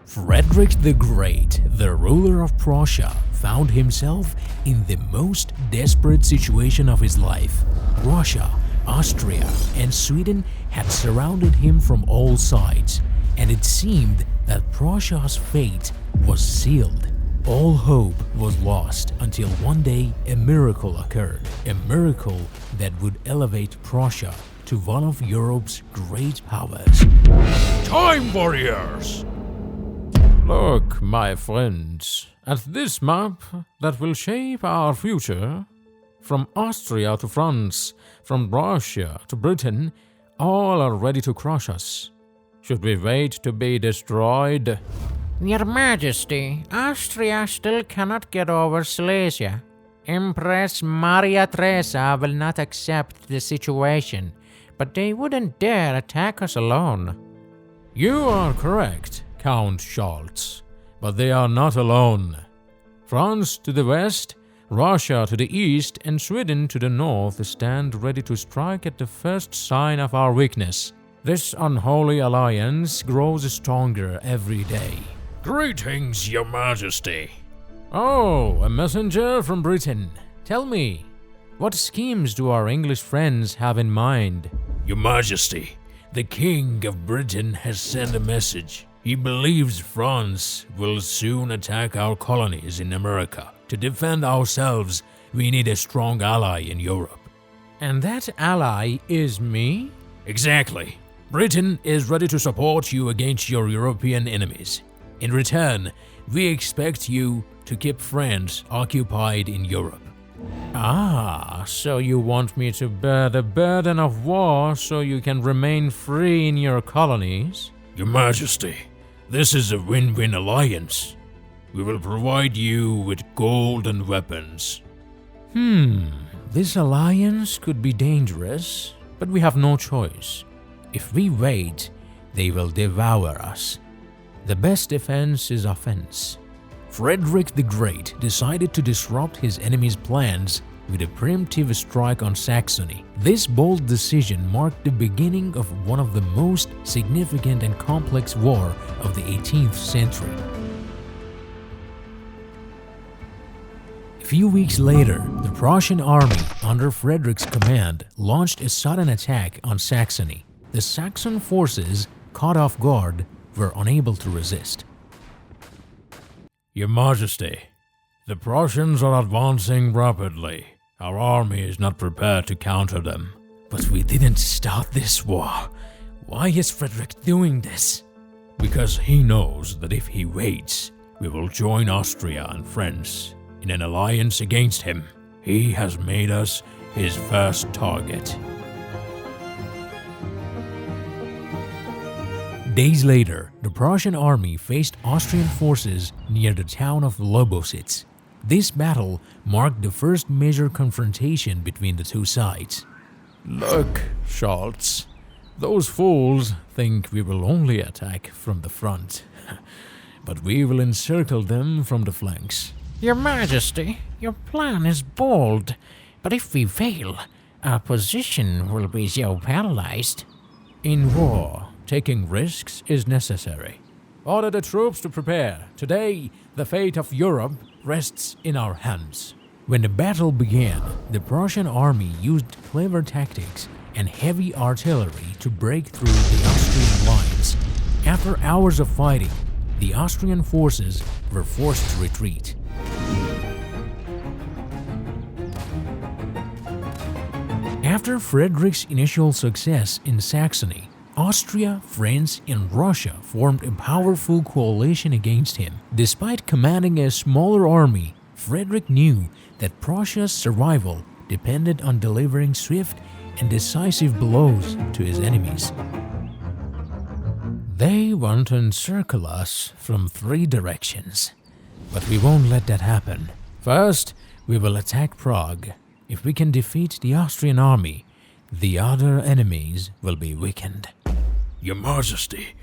Frederick the Great, the ruler of Prussia, found himself in the most desperate situation of his life. Russia, Austria, and Sweden had surrounded him from all sides, and it seemed that Prussia's fate was sealed. All hope was lost until one day a miracle occurred, a miracle that would elevate Prussia to one of Europe's great powers. Time, warriors! Look, my friends, at this map that will shape our future. From Austria to France, from Prussia to Britain, all are ready to crush us. Should we wait to be destroyed? Your Majesty, Austria still cannot get over Silesia. Empress Maria Theresa will not accept the situation, but they wouldn't dare attack us alone. You are correct, Count Scholz, but they are not alone. France to the west, Russia to the east, and Sweden to the north stand ready to strike at the first sign of our weakness. This unholy alliance grows stronger every day. Greetings, Your Majesty. Oh, a messenger from Britain. Tell me, what schemes do our English friends have in mind? Your Majesty, the King of Britain has sent a message. He believes France will soon attack our colonies in America. To defend ourselves, we need a strong ally in Europe. And that ally is me? Exactly. Britain is ready to support you against your European enemies. In return, we expect you to keep France occupied in Europe. Ah, so you want me to bear the burden of war so you can remain free in your colonies? Your Majesty, this is a win-win alliance. We will provide you with gold and weapons. This alliance could be dangerous, but we have no choice. If we wait, they will devour us. The best defense is offense. Frederick the Great decided to disrupt his enemy's plans with a preemptive strike on Saxony. This bold decision marked the beginning of one of the most significant and complex war of the 18th century. A few weeks later, the Prussian army, under Frederick's command, launched a sudden attack on Saxony. The Saxon forces, caught off guard, were unable to resist. Your Majesty, the Prussians are advancing rapidly. Our army is not prepared to counter them. But we didn't start this war. Why is Frederick doing this? Because he knows that if he waits, we will join Austria and France in an alliance against him. He has made us his first target. Days later, the Prussian army faced Austrian forces near the town of Lobositz. This battle marked the first major confrontation between the two sides. Look, Scholz, those fools think we will only attack from the front, but we will encircle them from the flanks. Your Majesty, your plan is bold, but if we fail, our position will be so paralyzed. In war, taking risks is necessary. Order the troops to prepare. Today, the fate of Europe rests in our hands. When the battle began, the Prussian army used clever tactics and heavy artillery to break through the Austrian lines. After hours of fighting, the Austrian forces were forced to retreat. After Frederick's initial success in Saxony, Austria, France, and Russia formed a powerful coalition against him. Despite commanding a smaller army, Frederick knew that Prussia's survival depended on delivering swift and decisive blows to his enemies. They want to encircle us from 3 directions, but we won't let that happen. First, we will attack Prague. If we can defeat the Austrian army, the other enemies will be weakened. Your Majesty,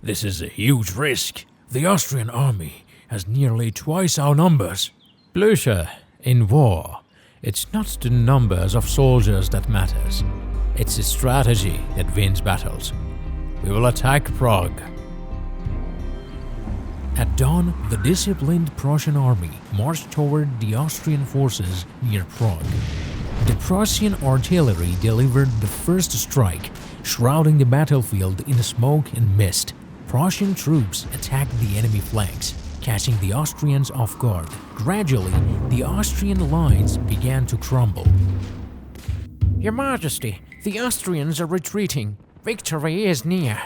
this is a huge risk. The Austrian army has nearly twice our numbers. Prussia, in war, it's not the numbers of soldiers that matters. It's the strategy that wins battles. We will attack Prague. At dawn, the disciplined Prussian army marched toward the Austrian forces near Prague. The Prussian artillery delivered the first strike, shrouding the battlefield in smoke and mist. Prussian troops attacked the enemy flanks, catching the Austrians off guard. Gradually, the Austrian lines began to crumble. Your Majesty, the Austrians are retreating. Victory is near.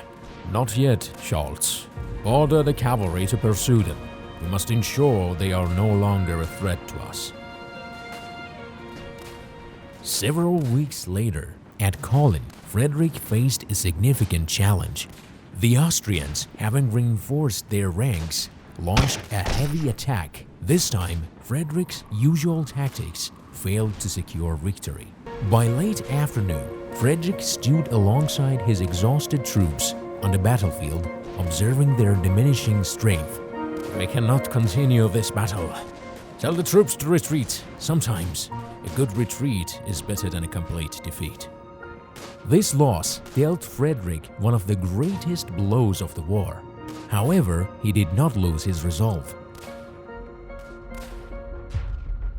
Not yet, Schultz. Order the cavalry to pursue them. We must ensure they are no longer a threat to us. Several weeks later, at Kolin, Frederick faced a significant challenge. The Austrians, having reinforced their ranks, launched a heavy attack. This time, Frederick's usual tactics failed to secure victory. By late afternoon, Frederick stood alongside his exhausted troops on the battlefield, observing their diminishing strength. We cannot continue this battle. Tell the troops to retreat. Sometimes, a good retreat is better than a complete defeat. This loss dealt Frederick one of the greatest blows of the war. However, he did not lose his resolve.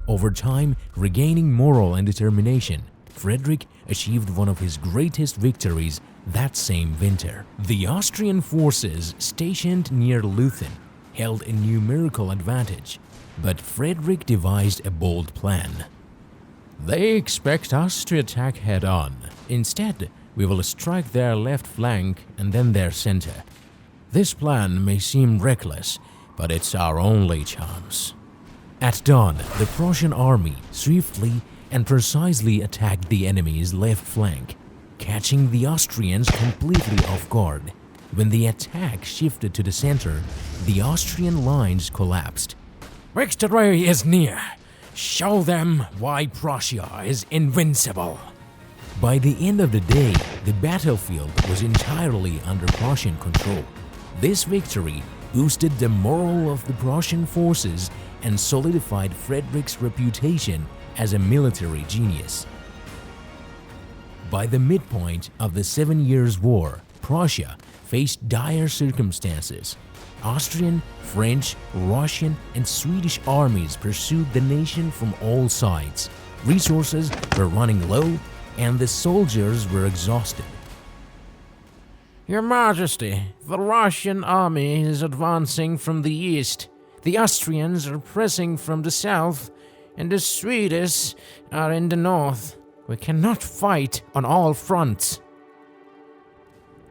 Over time, regaining moral and determination, Frederick achieved one of his greatest victories that same winter. The Austrian forces stationed near Leuthen held a numerical advantage, but Frederick devised a bold plan. They expect us to attack head-on. Instead, we will strike their left flank and then their center. This plan may seem reckless, but it's our only chance. At dawn, the Prussian army swiftly and precisely attacked the enemy's left flank, catching the Austrians completely off guard. When the attack shifted to the center, the Austrian lines collapsed. Victory is near. Show them why Prussia is invincible. By the end of the day, the battlefield was entirely under Prussian control. This victory boosted the morale of the Prussian forces and solidified Frederick's reputation as a military genius. By the midpoint of the 7 Years' War, Prussia faced dire circumstances. Austrian, French, Russian, and Swedish armies pursued the nation from all sides. Resources were running low, and the soldiers were exhausted. Your Majesty, the Russian army is advancing from the east. The Austrians are pressing from the south, and the Swedes are in the north. We cannot fight on all fronts.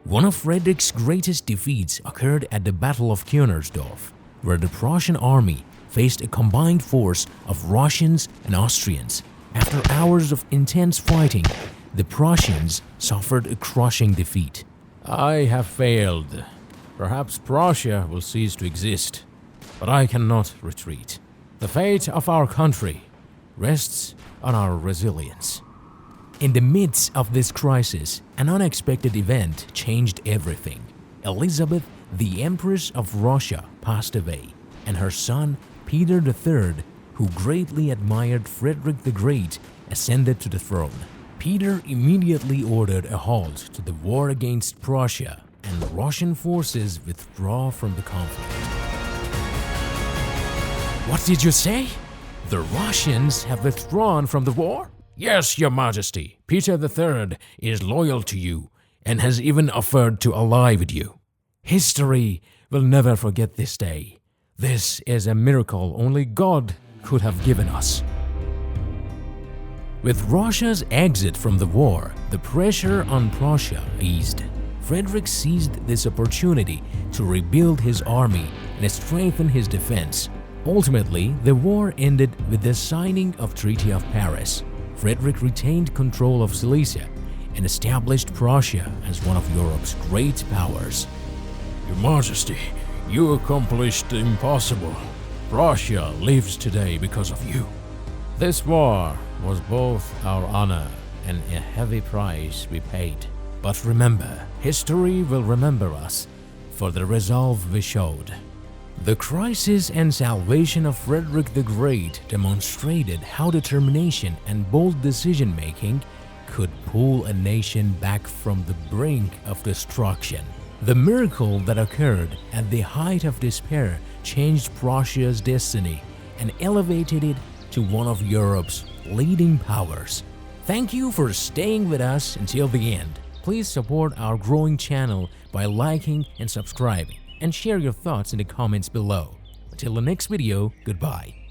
One of Frederick's greatest defeats occurred at the Battle of Königsdorf, where the Prussian army faced a combined force of Russians and Austrians. After hours of intense fighting, the Prussians suffered a crushing defeat. I have failed. Perhaps Prussia will cease to exist, but I cannot retreat. The fate of our country rests on our resilience. In the midst of this crisis, an unexpected event changed everything. Elizabeth, the Empress of Russia, passed away, and her son, Peter III, who greatly admired Frederick the Great, ascended to the throne. Peter immediately ordered a halt to the war against Prussia, and Russian forces withdraw from the conflict. What did you say? The Russians have withdrawn from the war? Yes, Your Majesty. Peter III is loyal to you and has even offered to ally with you. History will never forget this day. This is a miracle only God could have given us. With Russia's exit from the war, the pressure on Prussia eased. Frederick seized this opportunity to rebuild his army and strengthen his defense. Ultimately, the war ended with the signing of Treaty of Paris. Frederick retained control of Silesia and established Prussia as one of Europe's great powers. Your Majesty, you accomplished the impossible. Prussia lives today because of you. This war was both our honor and a heavy price we paid. But remember, history will remember us for the resolve we showed. The crisis and salvation of Frederick the Great demonstrated how determination and bold decision-making could pull a nation back from the brink of destruction. The miracle that occurred at the height of despair changed Prussia's destiny and elevated it to one of Europe's leading powers. Thank you for staying with us until the end. Please support our growing channel by liking and subscribing, and share your thoughts in the comments below. Until the next video, goodbye.